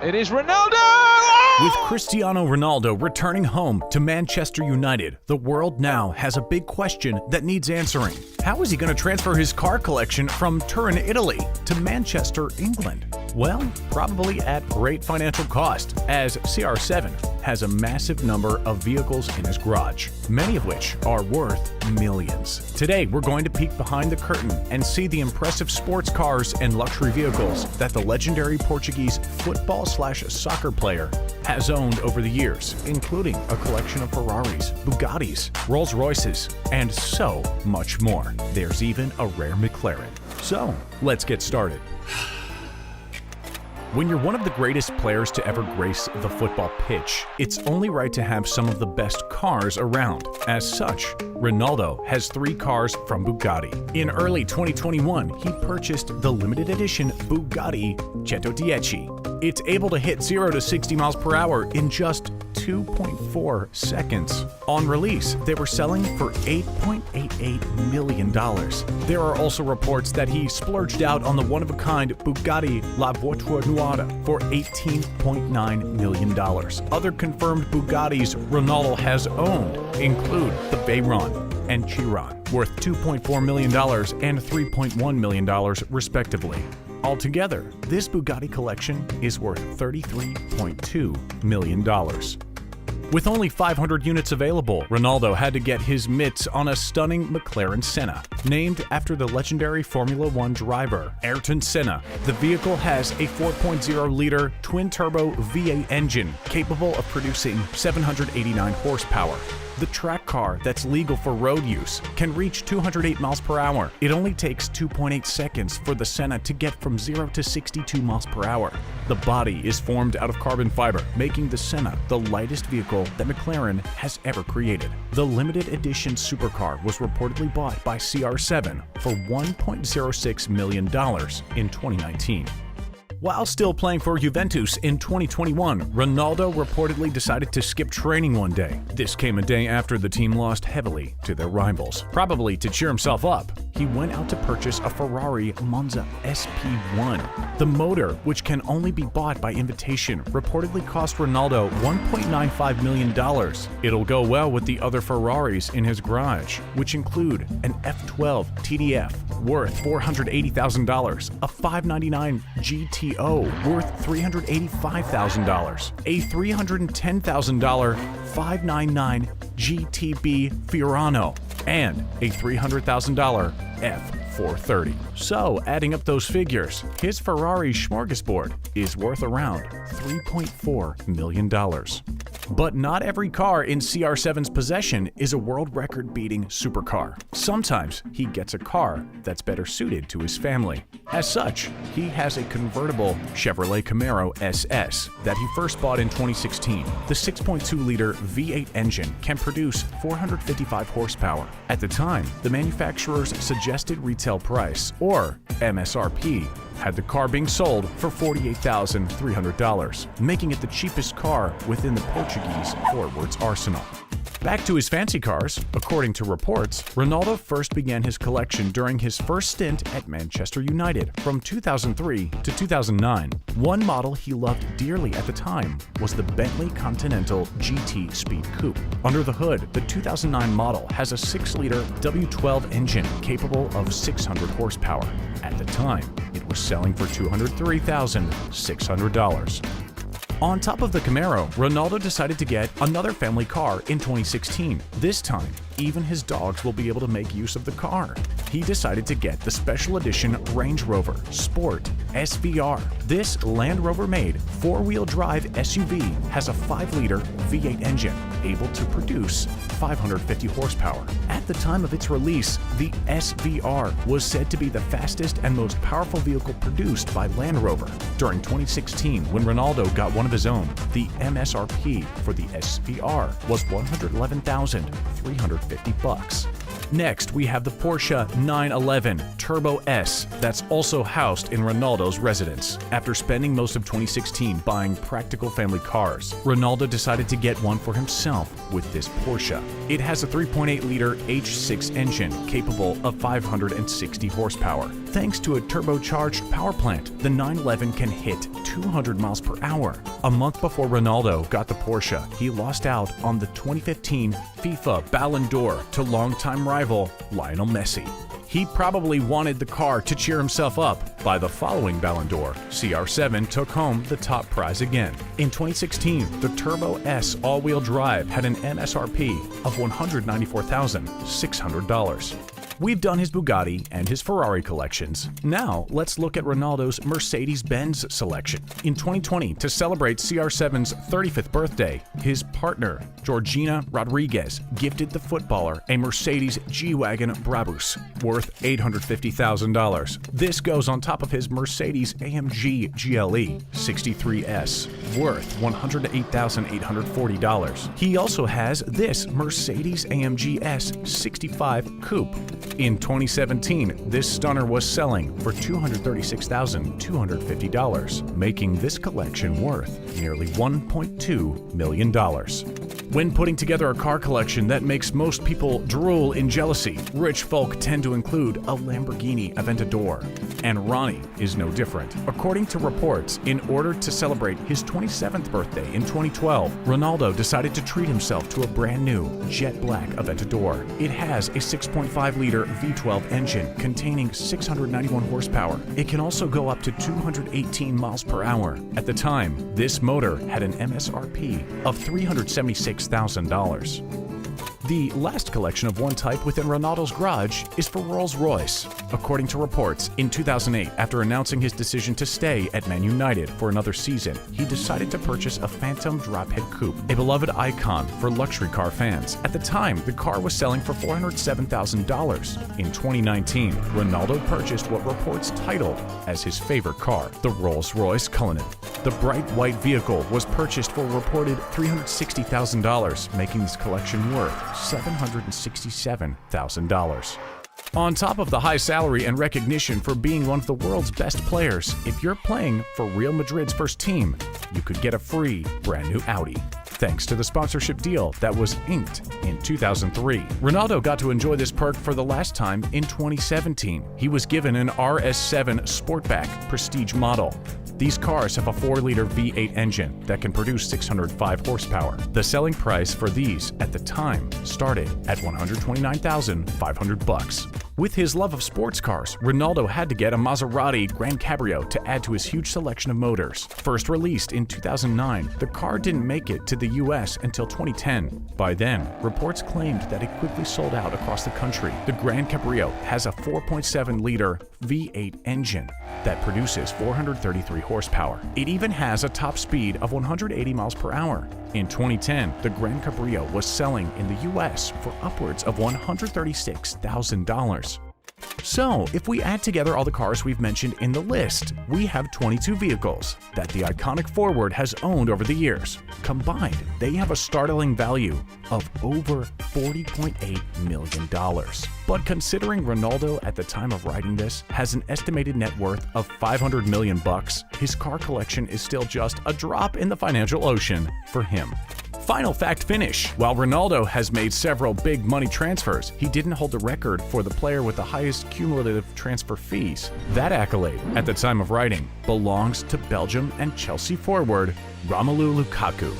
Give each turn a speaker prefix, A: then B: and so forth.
A: It is Ronaldo! Oh!
B: With Cristiano Ronaldo returning home to Manchester United, the world now has a big question that needs answering. How is he going to transfer his car collection from Turin, Italy to Manchester, England? Well, probably at great financial cost, as CR7 has a massive number of vehicles in his garage, many of which are worth millions. Today, we're going to peek behind the curtain and see the impressive sports cars and luxury vehicles that the legendary Portuguese football/soccer player has owned over the years, including a collection of Ferraris, Bugattis, Rolls-Royces, and so much more. There's even a rare McLaren. So, let's get started. When you're one of the greatest players to ever grace the football pitch, it's only right to have some of the best cars around. As such, Ronaldo has 3 cars from Bugatti. In early 2021, he purchased the limited edition Bugatti 110. It's able to hit 0 to 60 miles per hour in just 2.4 seconds. On release, they were selling for $8.88 million. There are also reports that he splurged out on the one-of-a-kind Bugatti La Voiture Noire for $18.9 million. Other confirmed Bugattis Ronaldo has owned include the Veyron and Chiron, worth $2.4 million and $3.1 million respectively. Altogether, this Bugatti collection is worth $33.2 million. With only 500 units available, Ronaldo had to get his mitts on a stunning McLaren Senna. Named after the legendary Formula One driver, Ayrton Senna, the vehicle has a 4.0-liter twin-turbo V8 engine capable of producing 789 horsepower. The track car that's legal for road use can reach 208 miles per hour. It only takes 2.8 seconds for the Senna to get from 0 to 62 miles per hour. The body is formed out of carbon fiber, making the Senna the lightest vehicle that McLaren has ever created. The limited edition supercar was reportedly bought by CR7 for $1.06 million in 2019. While still playing for Juventus in 2021, Ronaldo reportedly decided to skip training one day. This came a day after the team lost heavily to their rivals. Probably to cheer himself up, he went out to purchase a Ferrari Monza SP1. The motor, which can only be bought by invitation, reportedly cost Ronaldo $1.95 million. It'll go well with the other Ferraris in his garage, which include an F12 TDF worth $480,000, a 599 GT worth $385,000, a $310,000 599 GTB Fiorano, and a $300,000 F430. So, adding up those figures, his Ferrari smorgasbord is worth around $3.4 million. But not every car in CR7's possession is a world record-beating supercar. Sometimes he gets a car that's better suited to his family. As such, he has a convertible Chevrolet Camaro SS that he first bought in 2016. The 6.2-liter V8 engine can produce 455 horsepower. At the time, the manufacturer's suggested retail price, or MSRP, had the car being sold for $48,300, making it the cheapest car within the Portuguese forwards arsenal. Back to his fancy cars, according to reports, Ronaldo first began his collection during his first stint at Manchester United from 2003 to 2009. One model he loved dearly at the time was the Bentley Continental GT Speed Coupe. Under the hood, the 2009 model has a 6-liter W12 engine capable of 600 horsepower. At the time, it was selling for $203,600. On top of the Camaro, Ronaldo decided to get another family car in 2016. This time, even his dogs will be able to make use of the car. He decided to get the special edition Range Rover Sport SVR. This Land Rover-made 4-wheel drive SUV has a 5-liter V8 engine able to produce 550 horsepower. At the time of its release, the SVR was said to be the fastest and most powerful vehicle produced by Land Rover. During 2016, when Ronaldo got one of his own, the MSRP for the SVR was $111,350. Next, we have the Porsche 911 Turbo S that's also housed in Ronaldo's residence. After spending most of 2016 buying practical family cars, Ronaldo decided to get one for himself with this Porsche. It has a 3.8-liter H6 engine capable of 560 horsepower. Thanks to a turbocharged power plant, the 911 can hit 200 miles per hour. A month before Ronaldo got the Porsche, he lost out on the 2015 FIFA Ballon d'Or to longtime rival Lionel Messi. He probably wanted the car to cheer himself up. By the following Ballon d'Or, CR7 took home the top prize again. In 2016, the Turbo S all-wheel drive had an MSRP of $194,600. We've done his Bugatti and his Ferrari collections. Now, let's look at Ronaldo's Mercedes-Benz selection. In 2020, to celebrate CR7's 35th birthday, his partner, Georgina Rodriguez, gifted the footballer a Mercedes G-Wagon Brabus worth $850,000. This goes on top of his Mercedes AMG GLE 63S worth $108,840. He also has this Mercedes AMG S65 Coupe. In 2017, this stunner was selling for $236,250, making this collection worth nearly $1.2 million. When putting together a car collection that makes most people drool in jealousy, rich folk tend to include a Lamborghini Aventador, and Ronnie is no different. According to reports, in order to celebrate his 27th birthday in 2012, Ronaldo decided to treat himself to a brand new jet black Aventador. It has a 6.5-liter V12 engine containing 691 horsepower. It can also go up to 218 miles per hour. At the time, this motor had an MSRP of $376,000. The last collection of one type within Ronaldo's garage is for Rolls-Royce. According to reports, in 2008, after announcing his decision to stay at Man United for another season, he decided to purchase a Phantom drophead coupe, a beloved icon for luxury car fans. At the time, the car was selling for $407,000. In 2019, Ronaldo purchased what reports titled as his favorite car, the Rolls-Royce Cullinan. The bright white vehicle was purchased for a reported $360,000, making this collection worth $767,000. On top of the high salary and recognition for being one of the world's best players, if you're playing for Real Madrid's first team, you could get a free brand new Audi. Thanks to the sponsorship deal that was inked in 2003. Ronaldo got to enjoy this perk for the last time in 2017. He was given an RS7 Sportback Prestige model. These cars have a 4-liter V8 engine that can produce 605 horsepower. The selling price for these at the time started at $129,500. With his love of sports cars, Ronaldo had to get a Maserati Grand Cabrio to add to his huge selection of motors. First released in 2009, the car didn't make it to the US until 2010. By then, reports claimed that it quickly sold out across the country. The Grand Cabrio has a 4.7-liter V8 engine that produces 433 horsepower. It even has a top speed of 180 miles per hour. In 2010, the Grand Cabrio was selling in the US for upwards of $136,000. So, if we add together all the cars we've mentioned in the list, we have 22 vehicles that the iconic forward has owned over the years. Combined, they have a startling value of over $40.8 million. But considering Ronaldo at the time of writing this has an estimated net worth of $500 million, his car collection is still just a drop in the financial ocean for him. Final fact finish. While Ronaldo has made several big money transfers, he didn't hold the record for the player with the highest cumulative transfer fees. That accolade, at the time of writing, belongs to Belgium and Chelsea forward Romelu Lukaku.